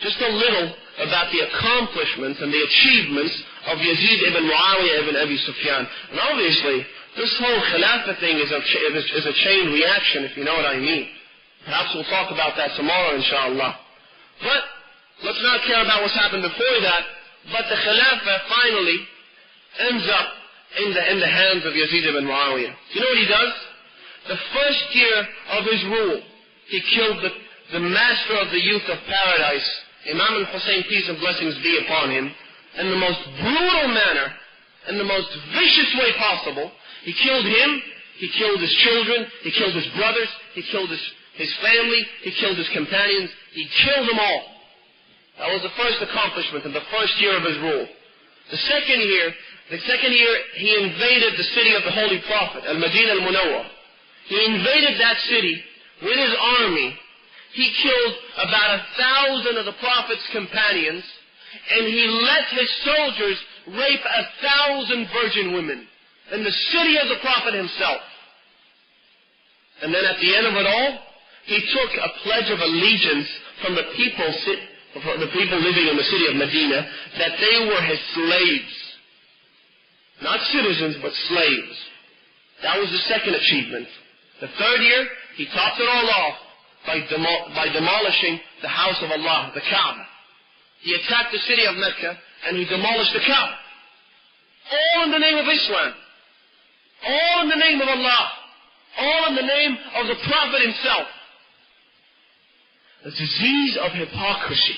just a little about the accomplishments and the achievements of Yazid ibn Muawiyah ibn Abi Sufyan. And obviously, this whole Khilafah thing is a chain reaction, if you know what I mean. Perhaps we'll talk about that tomorrow, inshallah. But let's not care about what's happened before that. But the Khilafah finally ends up in the hands of Yazid ibn Muawiyah. You know what he does? The first year of his rule, he killed the master of the youth of paradise, Imam al-Hussein, peace and blessings be upon him, in the most brutal manner, in the most vicious way possible. He killed him, he killed his children, he killed his brothers, he killed his family, he killed his companions, he killed them all. That was the first accomplishment in the first year of his rule. The second year, he invaded the city of the Holy Prophet, Al-Madinah al-Munawwar. He invaded that city with his army. He killed about 1,000 of the Prophet's companions, and he let his soldiers rape 1,000 virgin women in the city of the Prophet himself. And then at the end of it all, he took a pledge of allegiance from the people living in the city of Medina, that they were his slaves. Not citizens, but slaves. That was the second achievement. The third year, he topped it all off by demolishing the house of Allah, the Kaaba. He attacked the city of Mecca, and he demolished the Kaaba. All in the name of Islam. All in the name of Allah. All in the name of the Prophet himself. The disease of hypocrisy.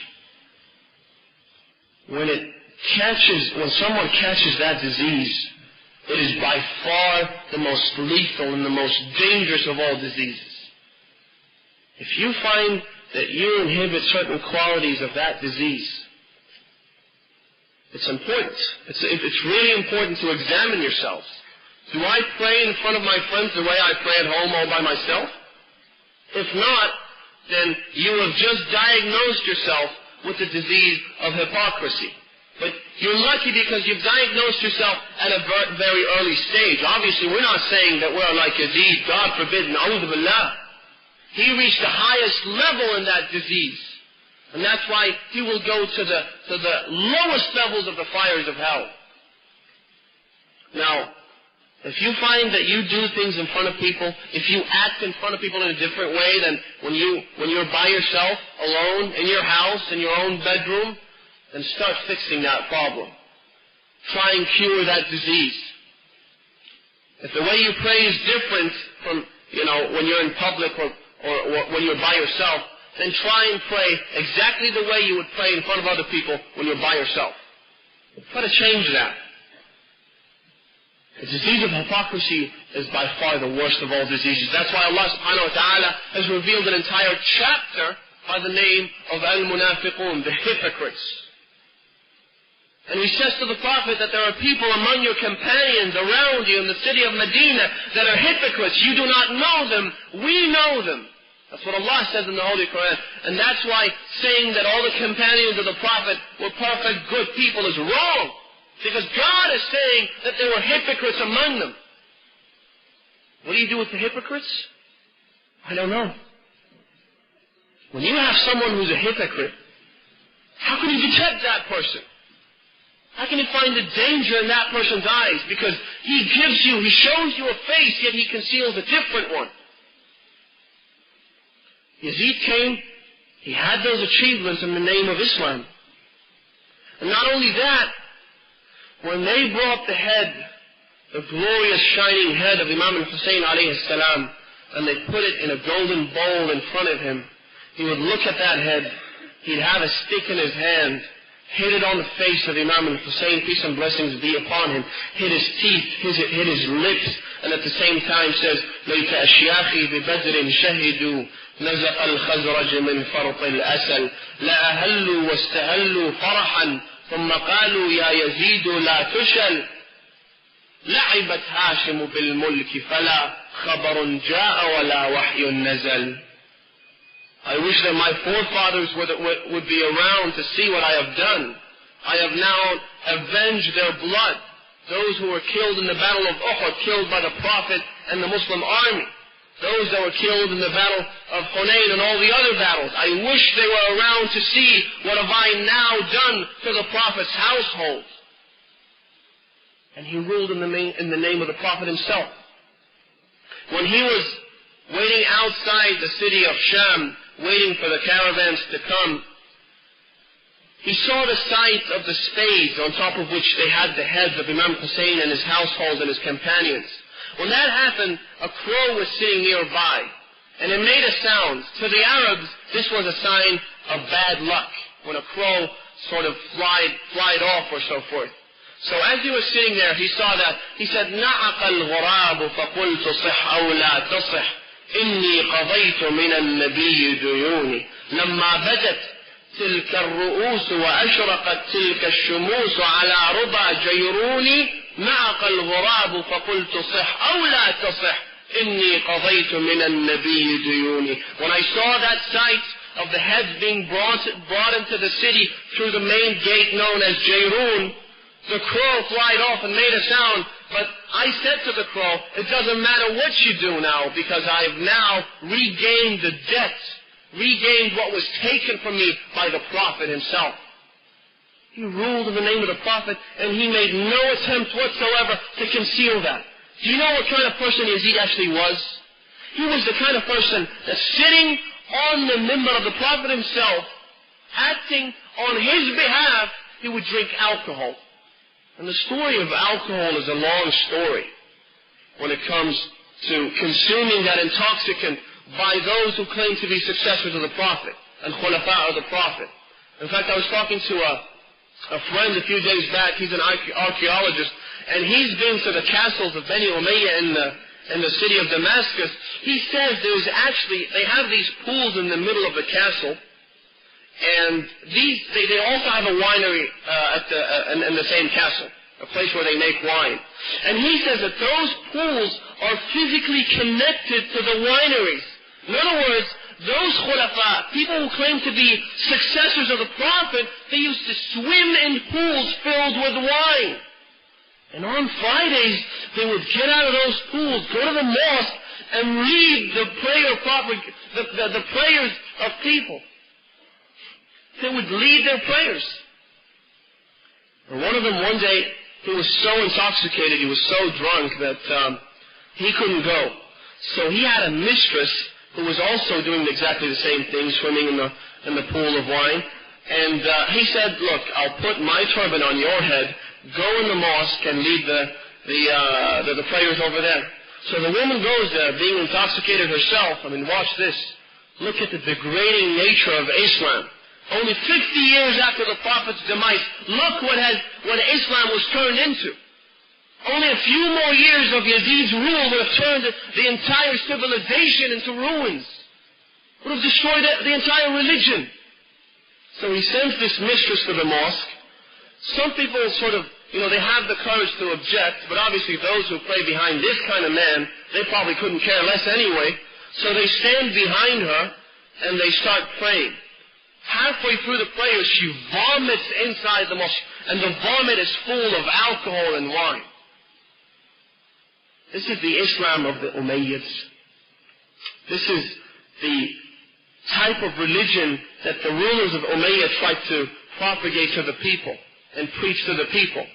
When someone catches that disease, it is by far the most lethal and the most dangerous of all diseases. If you find that you inhibit certain qualities of that disease, it's important. It's really important to examine yourselves. Do I pray in front of my friends the way I pray at home all by myself? If not, then you have just diagnosed yourself with the disease of hypocrisy. But you're lucky because you've diagnosed yourself at a very early stage. Obviously, we're not saying that we're like Yazid, God forbid, na'udhu billah. He reached the highest level in that disease. And that's why he will go to the lowest levels of the fires of hell. Now, if you find that you do things in front of people, if you act in front of people in a different way than when you're by yourself, alone, in your house, in your own bedroom, then start fixing that problem. Try and cure that disease. If the way you pray is different from, when you're in public or when you're by yourself, then try and pray exactly the way you would pray in front of other people when you're by yourself. Try to change that. The disease of hypocrisy is by far the worst of all diseases. That's why Allah subhanahu wa ta'ala has revealed an entire chapter by the name of al-munafiqun, the hypocrites. And he says to the Prophet that there are people among your companions around you in the city of Medina that are hypocrites. You do not know them. We know them. That's what Allah says in the Holy Quran. And that's why saying that all the companions of the Prophet were perfect, good people is wrong. Because God is saying that there were hypocrites among them. What do you do with the hypocrites? I don't know. When you have someone who's a hypocrite, how can you detect that person? How can you find the danger in that person's eyes? Because he shows you a face, yet he conceals a different one. Yazid came, he had those achievements in the name of Islam. And not only that, when they brought the head, the glorious shining head of Imam al-Hussein alayhi salam, and they put it in a golden bowl in front of him, he would look at that head, he'd have a stick in his hand, hit it on the face of Imam al-Hussein, peace and blessings be upon him, hit his teeth, hit his lips, and at the same time says, لَيْتَ أَشْيَاخِي بِبَدْرٍ شَهِدُوا نَزَقَ الْخَزْرَجِ مِنْ فَرْطِ الْأَسَلِ لَأَهَلُّوا وَاسْتَهَلُّوا فَرَحًا ثم قالوا يا يزيد لا تشل لعبت هاشم بالملك فلا خبر جاء ولا وحي نزل. I wish that my forefathers would be around to see what I have done. I have now avenged their blood. Those who were killed in the battle of Uhud, killed by the Prophet and the Muslim army. Those that were killed in the battle of Hunayn and all the other battles. I wish they were around to see what have I now done to the Prophet's household. And he ruled in the name of the Prophet himself. When he was waiting outside the city of Sham, waiting for the caravans to come, he saw the sight of the spades on top of which they had the heads of Imam Hussein and his household and his companions. When that happened, a crow was sitting nearby, and it made a sound. To the Arabs, this was a sign of bad luck, when a crow sort of flied off or so forth. So as he was sitting there, he saw that. He said, نَعَقَ الْغُرَابُ فَقُلْتُ صِحْ أَوْ لَا تَصِحْ إِنِّي قَضَيْتُ مِنَ النَّبِيِّ دُيُونِي لَمَّا بَدَتْ تلك الرؤوس وأشرقت تلك الشموس على ربى جيروني نعق الغراب فقلت صح أو لا تصح إني قضيت من النبي ديوني. When I saw that sight of the heads being brought into the city through the main gate known as Jayrun, the crow flied off and made a sound, but I said to the crow, it doesn't matter what you do now, because I've now regained the debt, regained what was taken from me by the Prophet himself. He ruled in the name of the Prophet, and he made no attempt whatsoever to conceal that. Do you know what kind of person Yazid actually was? He was the kind of person that sitting on the minbar of the Prophet himself, acting on his behalf, he would drink alcohol. And the story of alcohol is a long story when it comes to consuming that intoxicant by those who claim to be successors of the Prophet and khulafa of the Prophet. In fact, I was talking to a friend a few days back. He's an archaeologist, and he's been to the castles of Bani Umayyah in the city of Damascus. He says they have these pools in the middle of the castle, and they also have a winery in the same castle, a place where they make wine. And he says that those pools are physically connected to the wineries. In other words, those khulafa, people who claim to be successors of the Prophet, they used to swim in pools filled with wine. And on Fridays, they would get out of those pools, go to the mosque, and read the prayers of people. They would lead their prayers. And one of them, one day, he was so intoxicated, he was so drunk that he couldn't go. So he had a mistress who was also doing exactly the same thing, swimming in the pool of wine. And he said, look, I'll put my turban on your head, go in the mosque and lead the prayers over there. So the woman goes there, being intoxicated herself. I mean, watch this. Look at the degrading nature of Islam. Only 50 years after the Prophet's demise, look what Islam was turned into. Only a few more years of Yazid's rule would have turned the entire civilization into ruins. Would have destroyed the entire religion. So he sends this mistress to the mosque. Some people sort of, they have the courage to object, but obviously those who pray behind this kind of man, they probably couldn't care less anyway. So they stand behind her and they start praying. Halfway through the prayer, she vomits inside the mosque, and the vomit is full of alcohol and wine. This is the Islam of the Umayyads. This is the type of religion that the rulers of Umayyad tried to propagate to the people and preach to the people.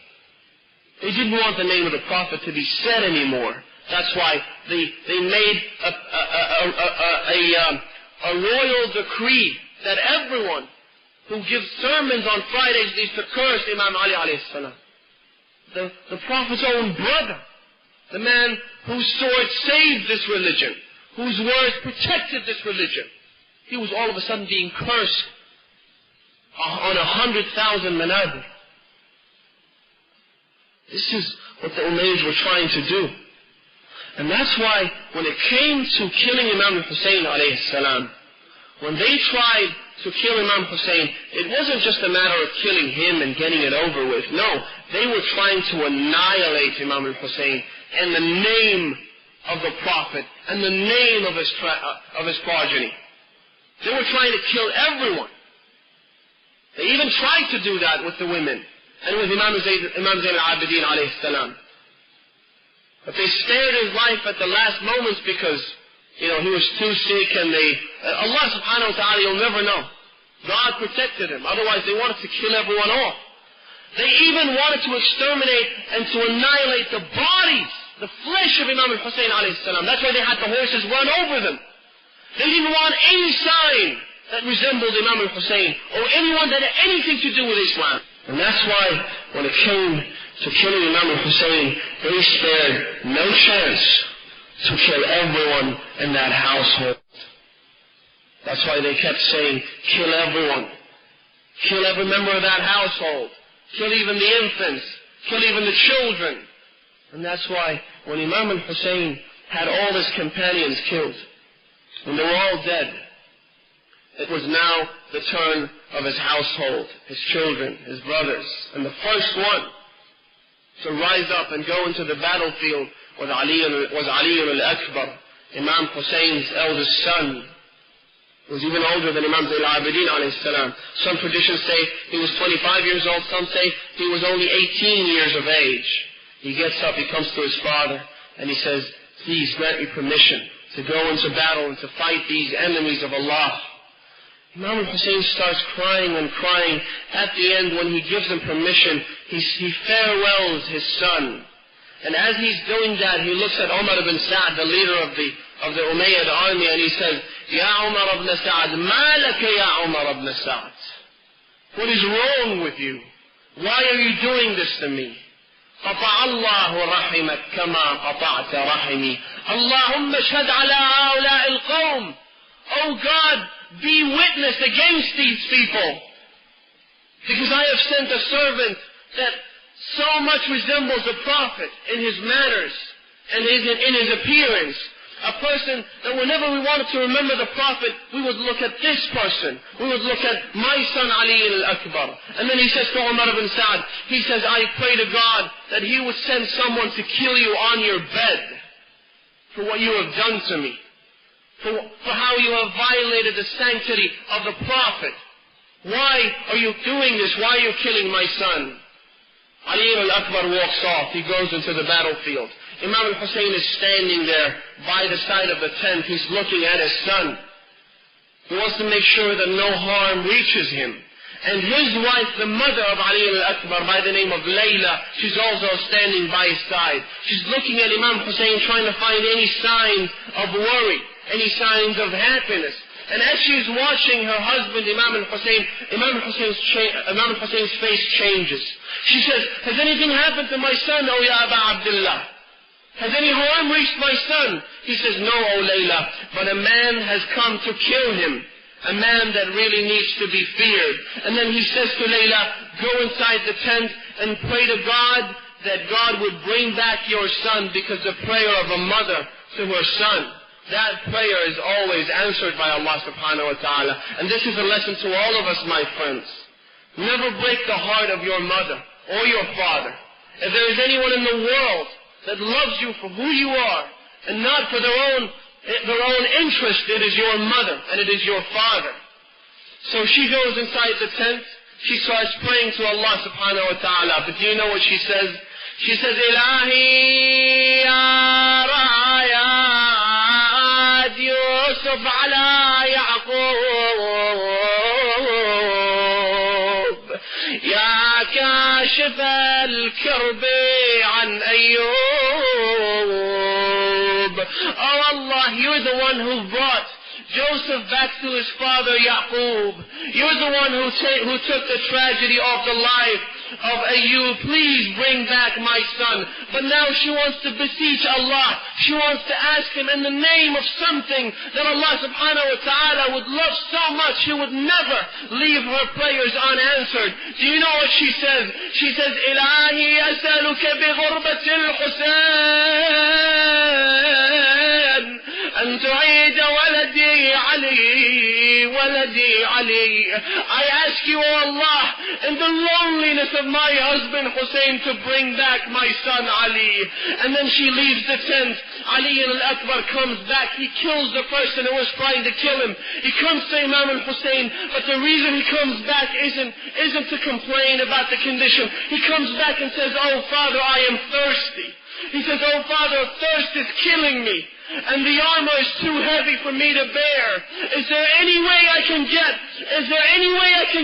They didn't want the name of the Prophet to be said anymore. That's why they made a royal decree that everyone who gives sermons on Fridays needs to curse Imam Ali alayhi salam. The Prophet's own brother. The man whose sword saved this religion, whose words protected this religion. He was all of a sudden being cursed on 100,000 manabir. This is what the Umayyads were trying to do. And that's why when it came to killing Imam Hussein alayhi salam, when they tried to kill Imam Hussein, it wasn't just a matter of killing him and getting it over with. No, they were trying to annihilate Imam Hussein and the name of the Prophet and the name of his progeny. They were trying to kill everyone. They even tried to do that with the women and with Imam Zayn al-Abidin alayhi salam. But they spared his life at the last moments because he was too sick, and Allah subhanahu wa ta'ala, you'll never know. God protected him. Otherwise they wanted to kill everyone off. They even wanted to exterminate and to annihilate the bodies, the flesh of Imam al-Hussein alayhi salam. That's why they had the horses run over them. They didn't want any sign that resembled Imam al-Hussein or anyone that had anything to do with Islam. And that's why when it came to killing Imam al-Hussein, they spared no chance to kill everyone in that household. That's why they kept saying, kill everyone. Kill every member of that household. Kill even the infants. Kill even the children. And that's why when Imam al-Hussein had all his companions killed, when they were all dead, it was now the turn of his household, his children, his brothers. And the first one to rise up and go into the battlefield was Ali al-Akbar, Imam Hussein's eldest son. He was even older than Imam Zayn al-Abidin alayhi salam. Some traditions say he was 25 years old. Some say he was only 18 years of age. He gets up, he comes to his father, and he says, please grant me permission to go into battle and to fight these enemies of Allah. Imam al-Hussein starts crying and crying. At the end, when he gives him permission, he farewells his son. And as he's doing that, he looks at Umar ibn Sa'd, the leader of the Umayyad army, and he says, Ya Umar ibn Sa'd, ma laka ya Umar ibn Sa'd? What is wrong with you? Why are you doing this to me? قطع الله رحمك كما قطعت رحمي. اللهم اشهد على هؤلاء القوم. Oh God, be witness against these people. Because I have sent a servant that so much resembles the Prophet in his manners and in his appearance. A person that whenever we wanted to remember the Prophet, we would look at this person. We would look at my son Ali al-Akbar. And then he says to Umar ibn Sa'd, he says, I pray to God that he would send someone to kill you on your bed for what you have done to me. For how you have violated the sanctity of the Prophet. Why are you doing this? Why are you killing my son? Ali al-Akbar walks off. He goes into the battlefield. Imam al-Hussein is standing there by the side of the tent. He's looking at his son. He wants to make sure that no harm reaches him. And his wife, the mother of Ali al-Akbar, by the name of Layla, she's also standing by his side. She's looking at Imam Hussein, trying to find any signs of worry, any signs of happiness. And as she's watching her husband, Imam al-Hussein's face changes. She says, has anything happened to my son, O Ya Aba Abdullah? Has any harm reached my son? He says, no, O Layla, but a man has come to kill him. A man that really needs to be feared. And then he says to Layla, go inside the tent and pray to God that God would bring back your son, because the prayer of a mother to her son, that prayer is always answered by Allah subhanahu wa ta'ala. And this is a lesson to all of us, my friends. Never break the heart of your mother or your father. If there is anyone in the world that loves you for who you are and not for their own interest, it is your mother and it is your father. So she goes inside the tent. She starts praying to Allah subhanahu wa ta'ala. But do you know what she says? She says, Ilahi ya ra'ayad Yusuf ala Ya'qub Ya kashif al-karbi an Ayyub. Oh Allah, you're the one who brought Joseph back to his father Yaqub. You're the one who took the tragedy off the life of Ayyub. Please bring back my son. But now she wants to beseech Allah. She wants to ask him in the name of something that Allah subhanahu wa ta'ala would love so much, he would never leave her prayers unanswered. Do you know what she says? She says, Ilahi as'aluka bi ghurbatil Hussein an tu'ida waladi Ali. I ask you, O Allah, in the loneliness of my husband Hussein, to bring back my son Ali. And then she leaves the tent. Ali al-Akbar comes back. He kills the person who was trying to kill him. He comes to Imam al-Hussein, but the reason he comes back isn't to complain about the condition. He comes back and says, oh Father, I am thirsty. He says, oh Father, thirst is killing me, and the armor is too heavy for me to bear. Is there any way I can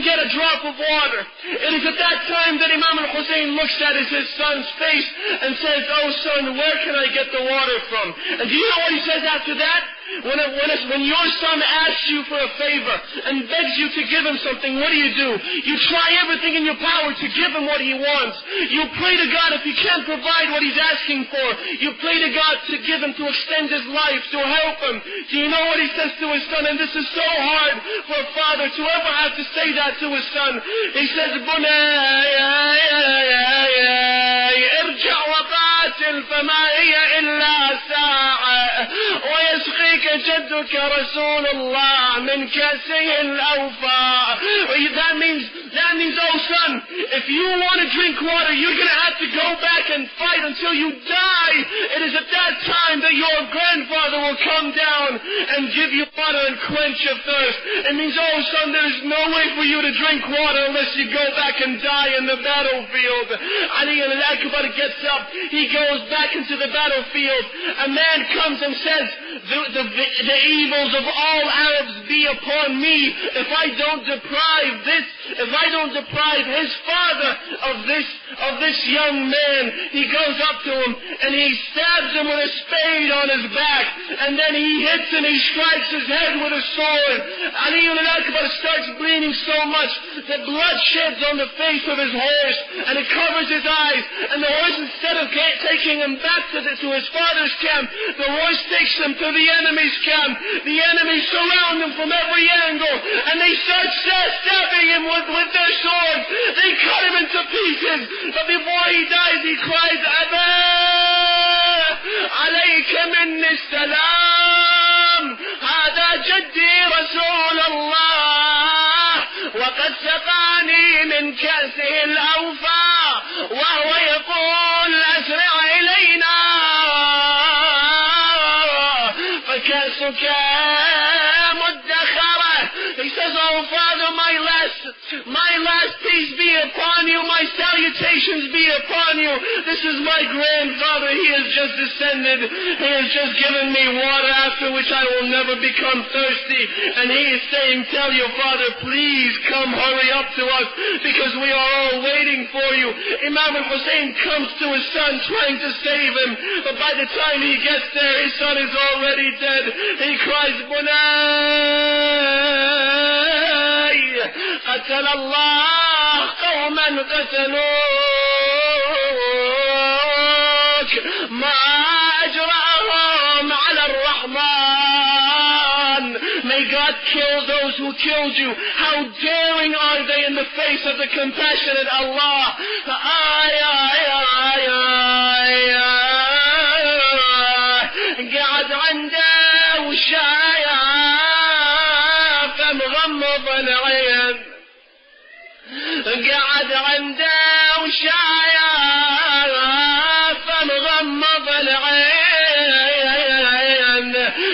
get a drop of water? It is at that time that Imam al-Hussein looks at his son's face and says, oh son, where can I get the water from? And do you know what he says after that? When your son asks you for a favor and begs you to give him something, what do? You try everything in your power to give him what he wants. You pray to God if he can't provide what he's asking for. You pray to God to give him, to extend his life, to help him. Do you know what he says to his son? And this is so hard for a father to ever have to say that to his son. He says, ارجع وقاتل فما هي إلا ساعة ويسقيك جدك رسول الله من كاسه الأوفى. That means, oh son, if you want to drink water, you're going to have to go back and fight until you die. It is at that time that your grandfather will come down and give you water and quench your thirst. It means, oh son, there's no way for you to drink water unless you go back and die in the battlefield. Ali al-Akbar gets up. He goes back into the battlefield. A man comes and says, the evils of all Arabs be upon me if I don't deprive his father of this young man. He goes up to him and he stabs him with a spade on his back, and then he hits and he strikes his head with a sword. Ali al-Akbar starts bleeding so much that blood sheds on the face of his horse and it covers his eyes, and the horse, instead of taking him back to his father's camp, the horse takes him to the enemy's camp. The enemies surround him from every angle and they start stabbing him with their swords. They cut him into pieces, but before he dies he cries, Aba alayka minni salam, hada jaddi Rasul Allah, وقد سقاني من كأسه الأوفى وهو يقول أسرع إلينا فكأسك مدخرة. He says, oh Father, my last peace be upon you, my salutations be upon you. This is my grandfather. He has just descended. He has just given me water after which I will never become thirsty. And he is saying, tell your father, please come hurry up to us because we are all waiting for you. Imam al-Hussein comes to his son trying to save him, but by the time he gets there, his son is already dead. He cries, Bunay, قتل الله قوما قتلوك ما أجرأهم على الرحمن. May God kill those who killed you. How daring are they in the face of the compassionate Allah. قاعد عنده وشايع فمغمض العين. قاعد عنده وشايع فمغمض العين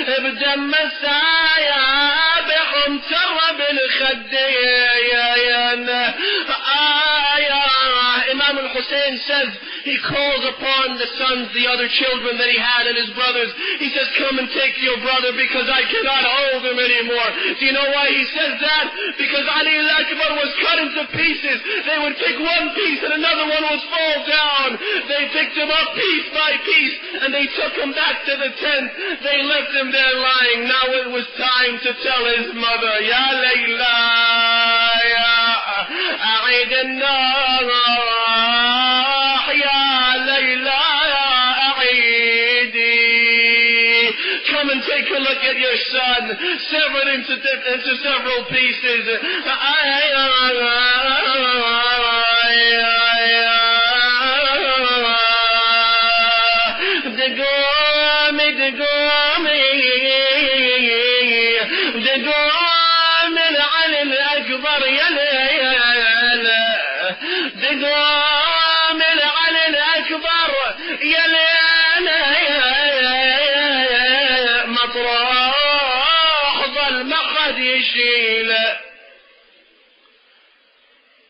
بدم السايع مترب الخدين. Imam al-Hussein says he calls upon the sons, the other children that he had and his brothers. He says, come and take your brother because I cannot hold him anymore. Do you know why he says that? Because Ali al-Akbar was cut into pieces. They would pick one piece and another one would fall down. They picked him up piece by piece and they took him back to the tent. They left him there lying. Now it was time to tell his mother, Ya Layla, Ya A'id al-Nar, Ya Layla, A'idi. Come and take a look at your son, severed into several pieces.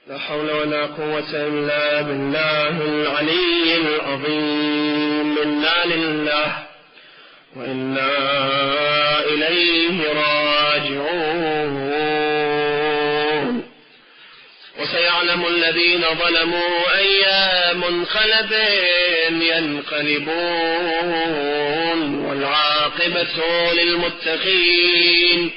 The حول ولا قوة إلا بالله العلي العظيم. إنا لله وإنا إليه راجعون. وسيعلم الذين ظلموا أي منقلب ينقلبون والعاقبة للمتقين.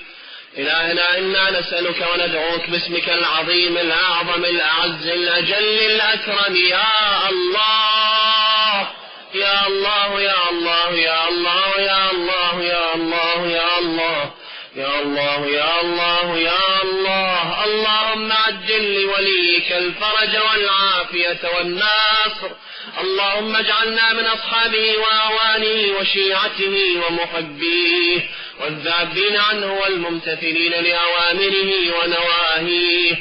إلهنا إنا نسألك وندعوك باسمك العظيم الأعظم الأعز الأجل الأكرم يا الله يا الله يا الله يا الله يا الله يا الله يا الله يا الله يا الله يا الله. اللهم عجل لوليك الفرج والعافية والنصر. اللهم اجعلنا من أصحابه وأعوانه وشيعته ومحبيه والذابين عنه والممتثلين لأوامره ونواهيه.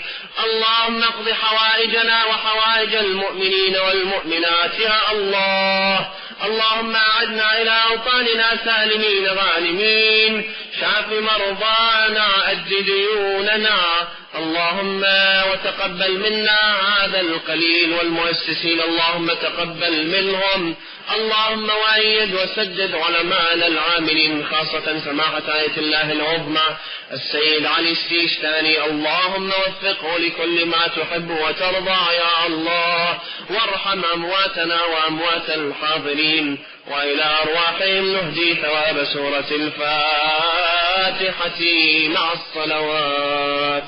اللهم اقض حوائجنا وحوائج المؤمنين والمؤمنات يا الله. اللهم أعدنا إلى أوطاننا سالمين غانمين. شاف مرضانا أد ديوننا. اللهم وتقبل منا هذا القليل والمؤسسين. اللهم تقبل منهم. اللهم وأيد وسدد علماءنا العاملين خاصة سماحة آية الله العظمى السيد علي السيستاني. اللهم وفقه لكل ما تحب وترضى يا الله. وارحم أمواتنا وأموات الحاضرين وإلى أرواحهم نهدي ثواب سورة الفاتحة مع الصلوات.